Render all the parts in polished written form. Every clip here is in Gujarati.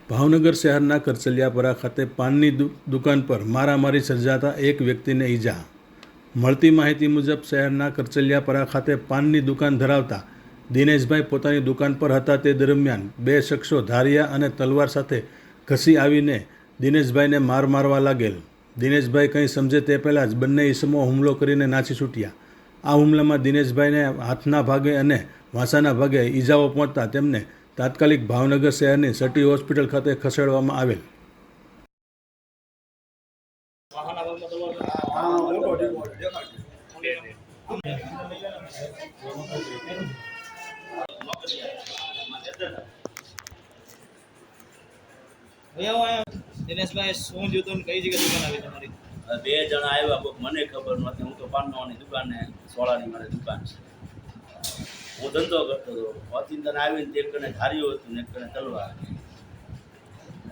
ભાવનગર શહેરના કરચલિયાપરા ખાતે પાનની દુકાન પર મારામારી સર્જાતા એક વ્યક્તિને ઈજા. મળતી માહિતી મુજબ શહેરના કરચલિયાપરા ખાતે પાનની દુકાન ધરાવતા દિનેશભાઈ પોતાની દુકાન પર હતા તે દરમિયાન બે શખ્સો ધારિયા અને તલવાર સાથે ઘસી આવીને દિનેશભાઈને મારવા લાગેલ. દિનેશભાઈ કંઈ સમજે તે પહેલાં જ બંને ઈસમો હુમલો કરીને નાસી છૂટ્યા. આ હુમલામાં દિનેશભાઈને હાથના ભાગે અને વાંસાના ભાગે ઈજાઓ પહોંચતા તેમને તાત્કાલિક ભાવનગર શહેરની સટી હોસ્પિટલ ખાતે ખસેડવામાં આવેલ. દિનેશભાઈ શું જોતું કઈ જગ્યાએ દુકાન આવી તમારી? બે જણા આવ્યા, કોઈક મને ખબર નહોતી. હું તો પાનની દુકાને સોળાની મારી દુકાન છે. હું ધંધો કરતો હતો. ઓચિંતન આવીને તે એક કને ધાર્યું હતું ને એક કને તલવાર.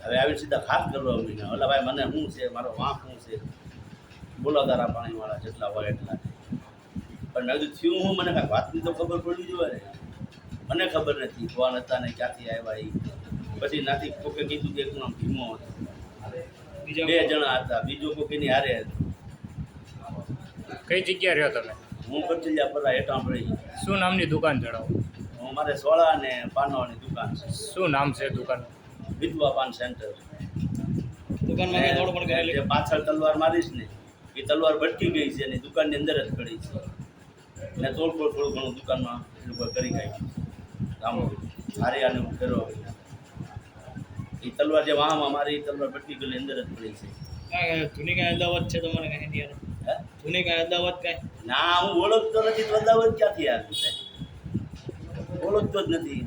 હવે આવીને સીધા ખાસ કરવા માંડ્યા. ઓલા ભાઈ મને શું છે, મારો વાંક શું છે, બોલો તારા પાણીવાળા જેટલા હોય એટલા. પણ મેં કીધું થયું હું, મને કાંઈ વાતની તો ખબર પડી જોઈએ ને. મને ખબર નથી કોણ હતા ને ક્યાંથી આવ્યા એ. પછી નાથી કોકે કીધું કે એક નામ ભીમો હતો. બે જણા હતા, બીજો કોઈની હારે હતું. કઈ જગ્યા રહ્યો તમે? હું કરચલિયાપરા હેઠાં. શું નામની દુકાન જણાવો? હું મારે સોળા અને પાનવાની દુકાન છે. શું નામ છે દુકાન? વિધવા પાન સેન્ટર. દુકાનમાં કઈ થોડું પણ જે પાછળ તલવાર મારીશ ને એ તલવાર ભટકી ગઈ છે અને દુકાનની અંદર જ પડી છે. ને થોડું ઘણું દુકાનમાં એ લોકો કરી કાઢ્યું. કામ હારિયાને ફેરવા ગયા. એ તલવાર જે વાહમાં મારી એ તલવાર ભટકી ગયેલી અંદર જ પડી છે. જૂની કાંઈ અદાવત છે તમારે કાંઈ ઇન્ડિયાનો? હે? જૂની કાંઈ અદાવત કાંઈ? ના, હું ઓળખતો નથી તો અદાવત ક્યાંથી આવ્યું સાહેબ? ઓળખતો જ નથી.